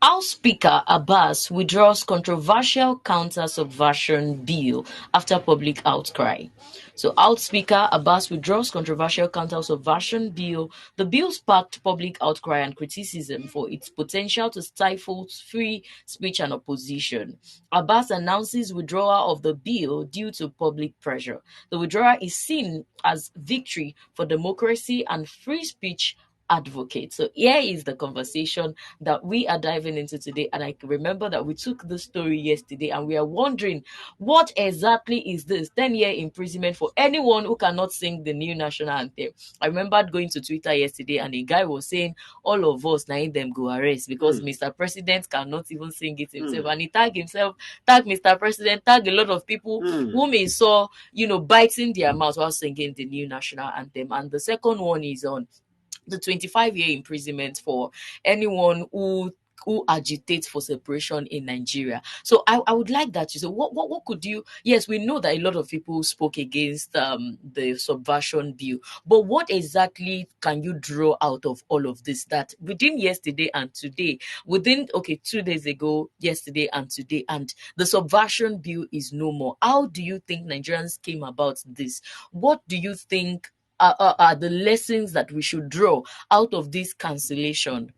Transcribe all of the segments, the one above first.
House Speaker ABBASS withdraws controversial counter-subversion bill after public outcry. So, House Speaker ABBASS withdraws controversial counter-subversion bill. The bill sparked public outcry and criticism for its potential to stifle free speech and opposition. ABBASS announces withdrawal of the bill due to public pressure. The withdrawal is seen as victory for democracy and free speech advocate. So here is the conversation that we are diving into today. And I remember that we took the story yesterday and we are wondering what exactly is this 10-year imprisonment for anyone who cannot sing the new national anthem. I remembered going to Twitter yesterday and a guy was saying all of us now them go arrest because Mr. President cannot even sing it himself. And he tagged himself, tagged Mr. President, tagged a lot of people whom he saw, biting their mouth while singing the new national anthem. And the second one is on the 25-year imprisonment for anyone who agitates for separation in Nigeria. So I would like that you say what could you, yes, we know that a lot of people spoke against the subversion bill, but what exactly can you draw out of all of this that within yesterday and today, within 2 days ago, yesterday and today, and the subversion bill is no more? How do you think Nigerians came about this? What do you think are the lessons that we should draw out of this cancellation?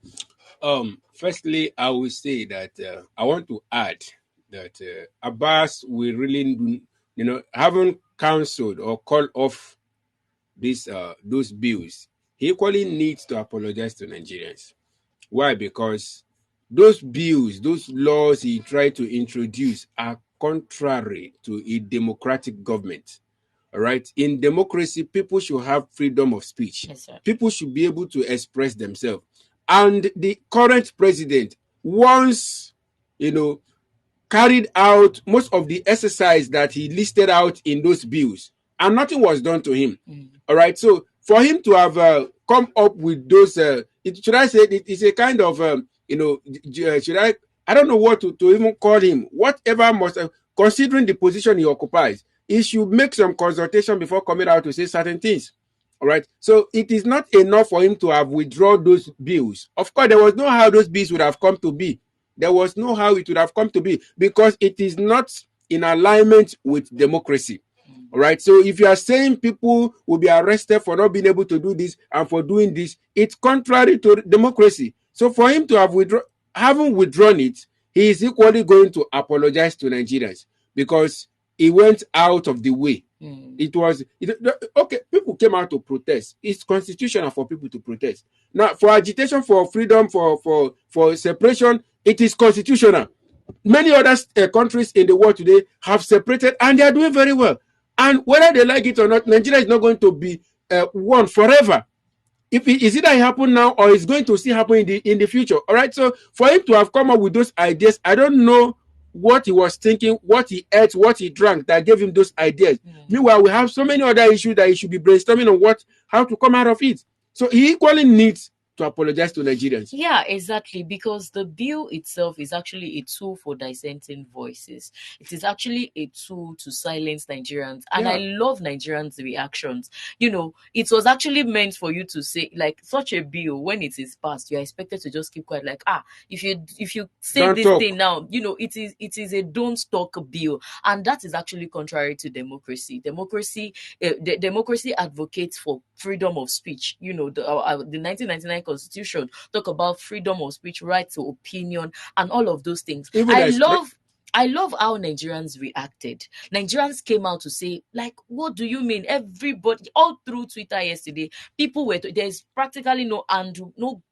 Firstly, I will say that I want to add that Abbas will really, haven't cancelled or called off those bills. He equally needs to apologize to Nigerians. Why? Because those bills, those laws he tried to introduce are contrary to a democratic government. All right. In democracy, people should have freedom of speech. Yes, sir. People should be able to express themselves. And the current president once, carried out most of the exercise that he listed out in those bills, and nothing was done to him. All right. So for him to have come up with those, should I say it is a kind of, I don't know what to even call him. Whatever must, considering the position he occupies, he should make some consultation before coming out to say certain things. All right. So it is not enough for him to have withdrawn those bills. Of course, there was no how those bills would have come to be. There was no how it would have come to be because it is not in alignment with democracy. All right. So if you are saying people will be arrested for not being able to do this and for doing this, it's contrary to democracy. So for him to have having withdrawn it, he is equally going to apologize to Nigerians because he went out of the way. It was okay. People came out to protest. It's constitutional for people to protest. Now, for agitation for freedom, for separation, it is constitutional. Many other countries in the world today have separated, and they are doing very well. And whether they like it or not, Nigeria is not going to be one forever. Is it that it happened now, or is going to still happen in the future? All right. So for him to have come up with those ideas, I don't know what he was thinking, what he ate, what he drank that gave him those ideas. Meanwhile, we have so many other issues that he should be brainstorming on how to come out of it. So he equally needs to apologize to Nigerians. Yeah, exactly. Because the bill itself is actually a tool for dissenting voices. It is actually a tool to silence Nigerians. And I love Nigerians' reactions. It was actually meant for you to say, like, such a bill, when it is passed, you are expected to just keep quiet. Like, if you say Don't this talk. thing now, it is a don't talk bill. And that is actually contrary to democracy. Democracy advocates for freedom of speech. The 1999 Constitution talk about freedom of speech, right to opinion, and all of those things. I love how Nigerians reacted. Nigerians came out to say, like, what do you mean? Everybody, all through Twitter yesterday, people there's practically no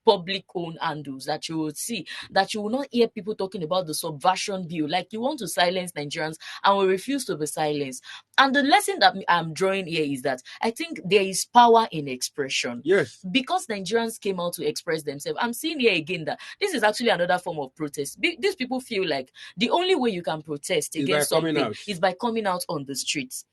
public owned handles that you would see, that you will not hear people talking about the subversion bill. Like, you want to silence Nigerians and we refuse to be silenced. And the lesson that I'm drawing here is that I think there is power in expression. Yes. Because Nigerians came out to express themselves. I'm seeing here again that this is actually another form of protest. These people feel like the only way you can protest against something is by coming out on the streets.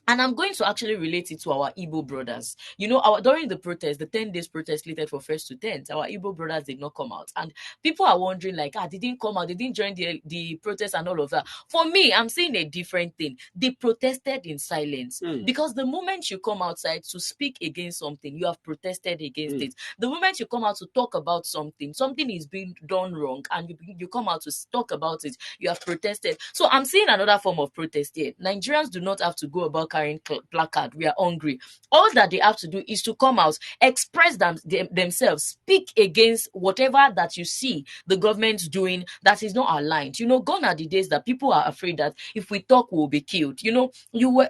And I'm going to actually relate it to our Igbo brothers. You know, during the protest, the 10 days protest slated for 1st to 10th, our Igbo brothers did not come out. And people are wondering, like, they didn't come out, they didn't join the protest and all of that. For me, I'm seeing a different thing. They protested in silence. Because the moment you come outside to speak against something, you have protested against it. The moment you come out to talk about something, something is being done wrong, and you come out to talk about it, you have protested. So I'm seeing another form of protest here. Nigerians do not have to go about carrying placard. We are hungry. All that they have to do is to come out, express themselves, speak against whatever that you see the government doing that is not aligned. You know, gone are the days that people are afraid that if we talk, we'll be killed. You know,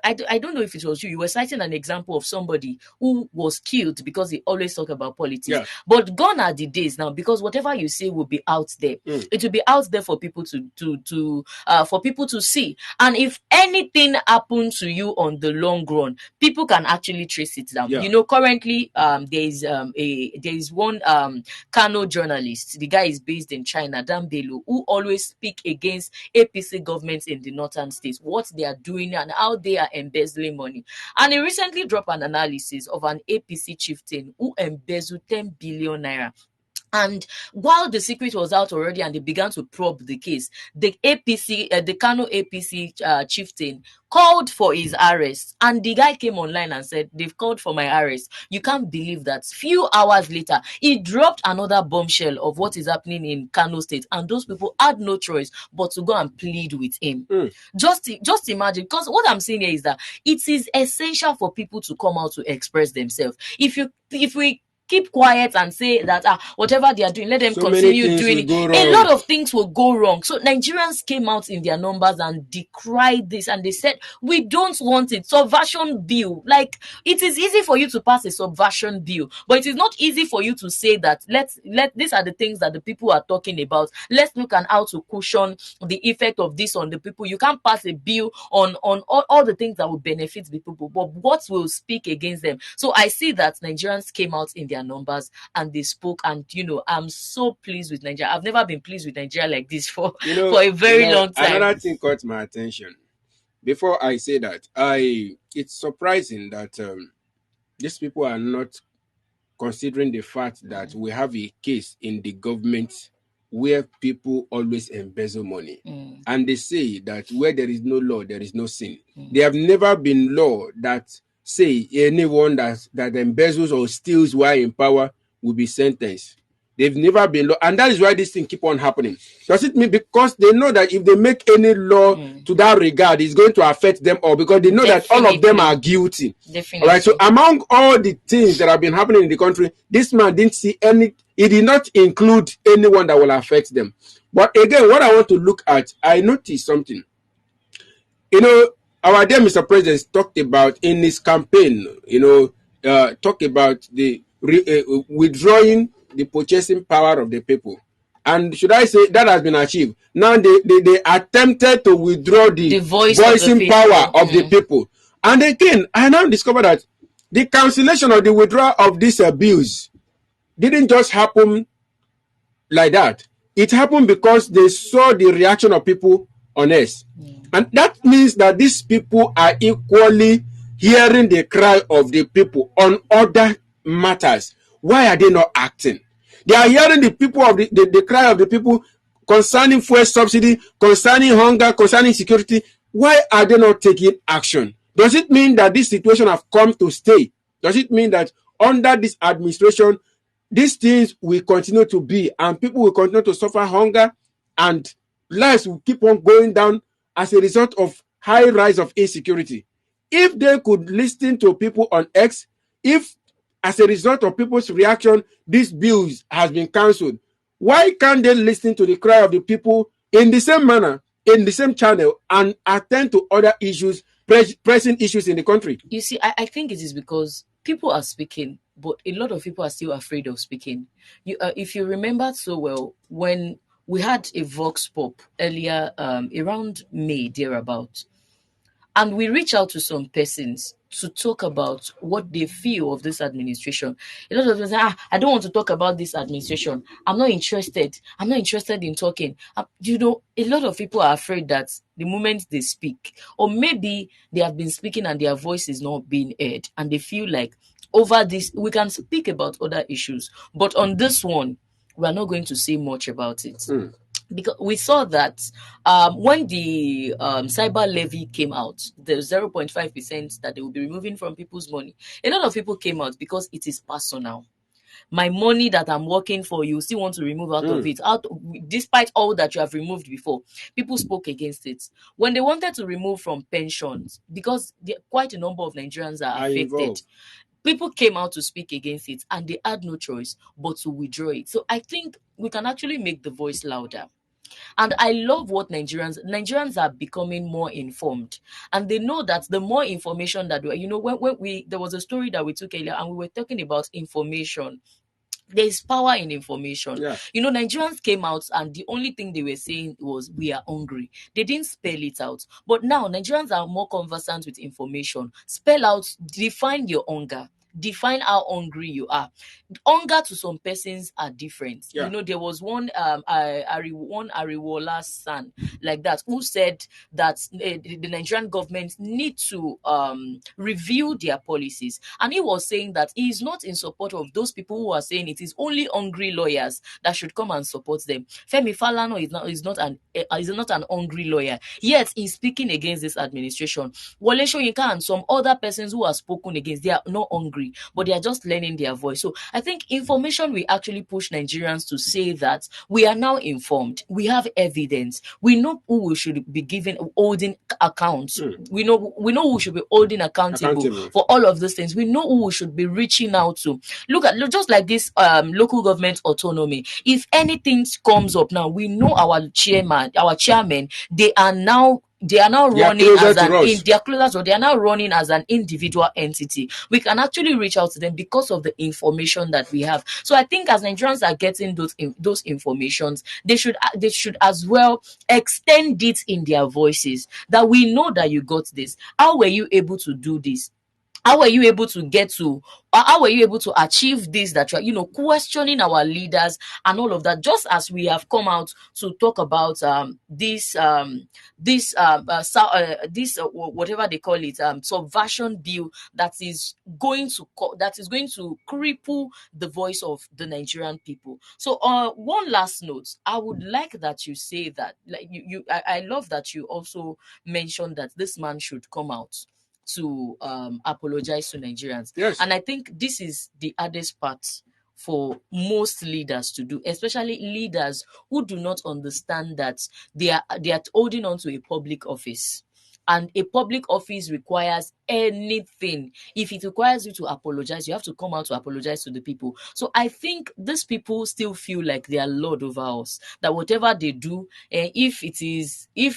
I don't know if it was you were citing an example of somebody who was killed because they always talk about politics. Yeah. But gone are the days now, because whatever you say will be out there. It will be out there for people to see. And if anything happens to you on the long run, people can actually trace it down. Yeah. You know, currently there is one Kano journalist. The guy is based in China, Dan Bello, who always speak against APC governments in the northern states, what they are doing and how they are embezzling money. And he recently dropped an analysis of an APC chieftain who embezzled 10 billion naira. And while the secret was out already and they began to probe the case, the Kano APC chieftain called for his arrest. And the guy came online and said, they've called for my arrest. You can't believe that. Few hours later, he dropped another bombshell of what is happening in Kano State. And those people had no choice but to go and plead with him. Just imagine, because what I'm saying here is that it is essential for people to come out to express themselves. If we keep quiet and say that whatever they are doing, let them continue doing it, a lot of things will go wrong. So Nigerians came out in their numbers and decried this, and they said, we don't want it. Subversion bill. Like, it is easy for you to pass a subversion bill, but it is not easy for you to say that these are the things that the people are talking about. Let's look at how to cushion the effect of this on the people. You can't pass a bill on all the things that will benefit the people, but what will speak against them? So I see that Nigerians came out in their numbers and they spoke, and I'm so pleased with Nigeria. I've never been pleased with Nigeria like this for a very long time. Another thing caught my attention. Before I say that, it's surprising that these people are not considering the fact that we have a case in the government where people always embezzle money. And they say that where there is no law, there is no sin. There have never been law that say anyone that embezzles or steals while in power will be sentenced. They've never been law, and that is why this thing keep on happening. Does it mean because they know that if they make any law to that regard, it's going to affect them all, because they know that all of them are guilty. Definitely. All right. So among all the things that have been happening in the country, this man didn't see any. He did not include anyone that will affect them. But again, what I want to look at, I noticed something. You know, our dear Mr. President talked about in his campaign, talk about the withdrawing the purchasing power of the people. And should I say that has been achieved? Now they attempted to withdraw the voicing power of the people. And again, I now discovered that the cancellation of the withdrawal of this abuse didn't just happen like that. It happened because they saw the reaction of people on us. And that means that these people are equally hearing the cry of the people on other matters. Why are they not acting? They are hearing the people of the cry of the people concerning fuel subsidy, concerning hunger, concerning security. Why are they not taking action? Does it mean that this situation have come to stay? Does it mean that under this administration, these things will continue to be, and people will continue to suffer hunger, and lives will keep on going down as a result of high rise of insecurity? If they could listen to people on X, if as a result of people's reaction, this bill has been cancelled, why can't they listen to the cry of the people in the same manner, in the same channel, and attend to other issues, pressing issues in the country? You see, I think it is because people are speaking, but a lot of people are still afraid of speaking. If you remember so well, when we had a Vox Pop earlier, around May, thereabout, and we reach out to some persons to talk about what they feel of this administration. A lot of them say, I don't want to talk about this administration. I'm not interested. I'm not interested in talking. A lot of people are afraid that the moment they speak, or maybe they have been speaking and their voice is not being heard, and they feel like over this, we can speak about other issues, but on this one, we are not going to say much about it. Because we saw that when the cyber levy came out, the 0.5% that they will be removing from people's money, a lot of people came out because it is personal. My money that I'm working for, you still want to remove out of it, despite all that you have removed before. People spoke against it. When they wanted to remove from pensions, because quite a number of Nigerians are affected, involved. People came out to speak against it, and they had no choice but to withdraw it. So I think we can actually make the voice louder. And I love what Nigerians are becoming more informed, and they know that the more information that when there was a story that we took earlier, and we were talking about information. There is power in information. Yeah. Nigerians came out and the only thing they were saying was, we are hungry. They didn't spell it out. But now Nigerians are more conversant with information. Spell out, define your hunger. Define how hungry you are. Hunger to some persons are different. Yeah. There was one Ariwola's son like that who said that the Nigerian government need to review their policies, and he was saying that he is not in support of those people who are saying it is only hungry lawyers that should come and support them. Femi Falana is not an hungry lawyer, yet he's speaking against this administration. Wole Soyinka and some other persons who are spoken against, they are not hungry, but they are just learning their voice. So I think information will actually push Nigerians to say that we are now informed. We have evidence. We know who we should be holding accounts. We know who we should be holding accountable for all of these things. We know who we should be reaching out to. Look just like this local government autonomy. If anything comes up now, we know our chairman, they are now running as an individual entity. We can actually reach out to them because of the information that we have. So I think as Nigerians are getting those informations, they should as well extend it in their voices, that we know that you got this. How were you able to do this? How were you able to achieve this, that you're questioning our leaders and all of that, just as we have come out to talk about this whatever they call it, subversion bill that is going to cripple the voice of the Nigerian people. So one last note, I would like that you say that, like, I love that you also mentioned that this man should come out to apologize to Nigerians. Yes. And I think this is the hardest part for most leaders to do, especially leaders who do not understand that they are holding on to a public office. And a public office requires anything. If it requires you to apologize, you have to come out to apologize to the people. So I think these people still feel like they are lord over us, that whatever they do, if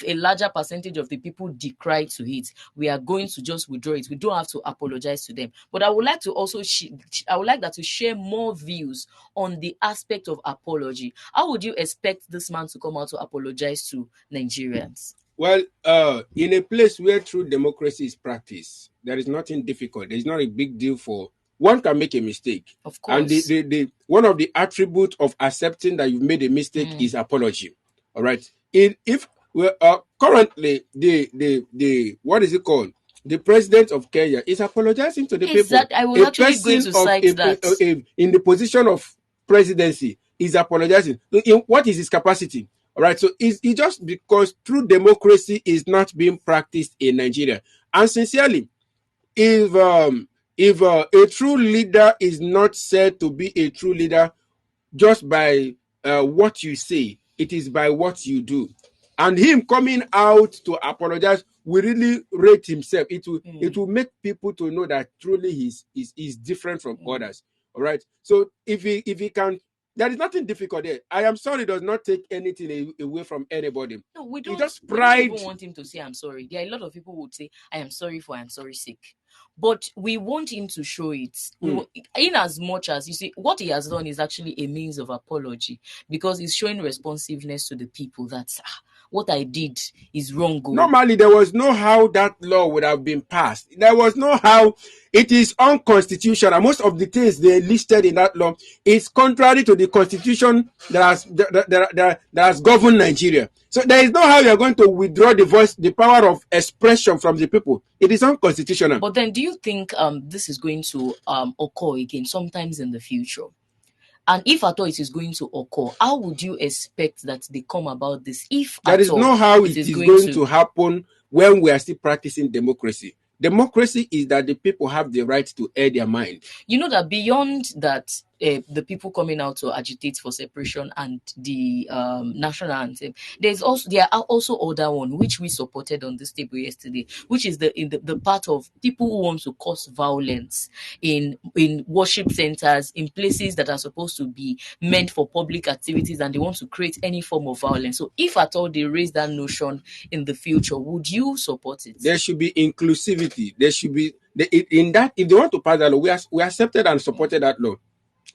a larger percentage of the people decry to it, we are going to just withdraw it. We don't have to apologize to them. But I would like to also I would like that to share more views on the aspect of apology. How would you expect this man to come out to apologize to Nigerians? Well, in a place where true democracy is practiced, there is nothing difficult. There's not a big deal for one can make a mistake. Of course. And the one of the attributes of accepting that you've made a mistake is apology. All right. If we're currently the what is it called? The president of Kenya is apologizing to the people. I was actually going to cite that. In the position of presidency, is apologizing. In what is his capacity? All right, so it's just because true democracy is not being practiced in Nigeria. And sincerely, if a true leader is not said to be a true leader just by what you say, it is by what you do. And him coming out to apologize will really rate himself. It will make people to know that truly he's different from others. All right. So if he can. There is nothing difficult there. I am sorry does not take anything away from anybody. No, we don't. Just pride. We don't even want him to say I'm sorry. There are a lot of people who would say I am sorry for I'm sorry sake. But we want him to show it. In as much as, you see, what he has done is actually a means of apology, because he's showing responsiveness to the people. That's what I did is wrong. Normally, there was no how that law would have been passed. There was no how. It is unconstitutional. Most of the things they listed in that law is contrary to the constitution that has governed Nigeria. So there is no how you are going to withdraw the voice, the power of expression from the people. It is unconstitutional. But then, do you think this is going to occur again sometimes in the future? And if at all it is going to occur, how would you expect that they come about this? If there is no how it is going to happen when we are still practicing democracy. Democracy is that the people have the right to air their mind. You know that beyond that, the people coming out to agitate for separation and the national anthem, there are also other one which we supported on this table yesterday, which is the part of people who want to cause violence in worship centers, in places that are supposed to be meant for public activities, and they want to create any form of violence. So if at all they raise that notion in the future, would you support it? There should be inclusivity. There should be in that. If they want to pass that law, we accepted and supported that law.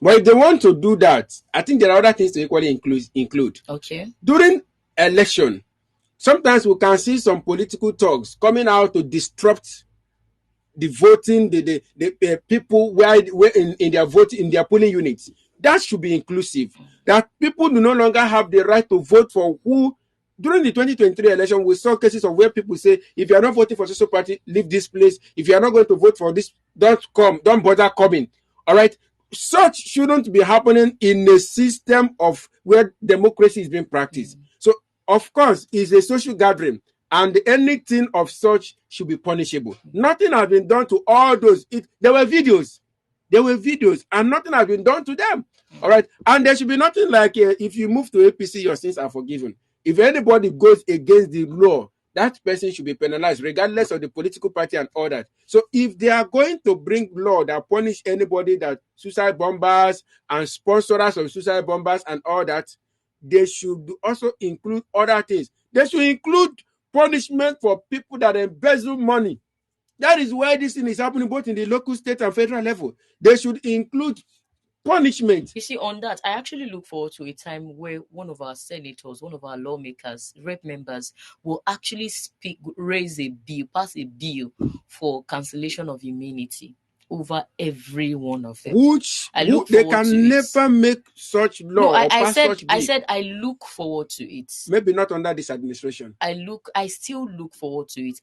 But if they want to do that, I think there are other things to equally include. Okay. During election, sometimes we can see some political thugs coming out to disrupt the voting, the people where in their voting, in their polling units. That should be inclusive. That people do no longer have the right to vote for who. During the 2023 election, we saw cases of where people say, if you are not voting for social party, leave this place. If you are not going to vote for this, don't come, don't bother coming. All right. Such shouldn't be happening in a system of where democracy is being practiced. So, of course, it's a social gathering, and anything of such should be punishable. Nothing has been done to all those. There were videos, and nothing has been done to them. All right. And there should be nothing like if you move to APC, your sins are forgiven. If anybody goes against the law, that person should be penalized, regardless of the political party and all that. So if they are going to bring law that punish anybody that suicide bombers and sponsors of suicide bombers and all that, they should also include other things. They should include punishment for people that embezzle money. That is why this thing is happening both in the local, state, and federal level. They should include punishment. You see, on that, I actually look forward to a time where one of our senators, one of our lawmakers, rep members will actually pass a bill for cancellation of immunity over every one of them. They can never make such law. No, I said I look forward to it. Maybe not under this administration. I still look forward to it.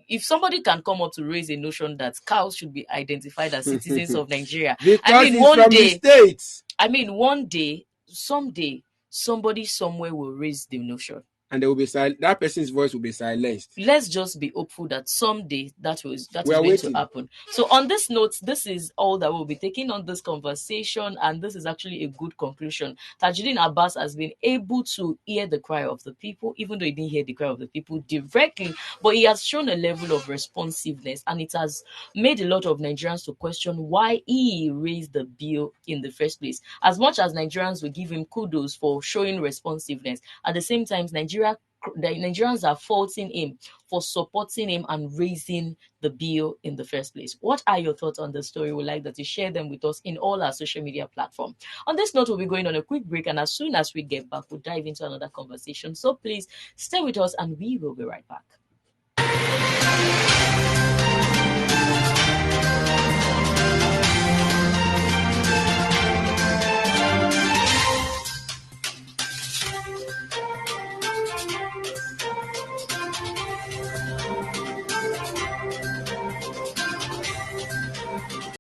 If somebody can come up to raise a notion that cows should be identified as citizens of Nigeria, because the states. One day, someday, somebody somewhere will raise the notion. And they will be that person's voice will be silenced. Let's just be hopeful that someday that is going to happen. So on this note, this is all that we'll be taking on this conversation, and this is actually a good conclusion. Tajuddin Abbas has been able to hear the cry of the people, even though he didn't hear the cry of the people directly, but he has shown a level of responsiveness, and it has made a lot of Nigerians to question why he raised the bill in the first place. As much as Nigerians will give him kudos for showing responsiveness, at the same time, Nigerians are faulting him for supporting him and raising the bill in the first place. What are your thoughts on the story? We'd like that you share them with us in all our social media platforms. On this note, we'll be going on a quick break, and as soon as we get back, we'll dive into another conversation. So please stay with us, and we will be right back.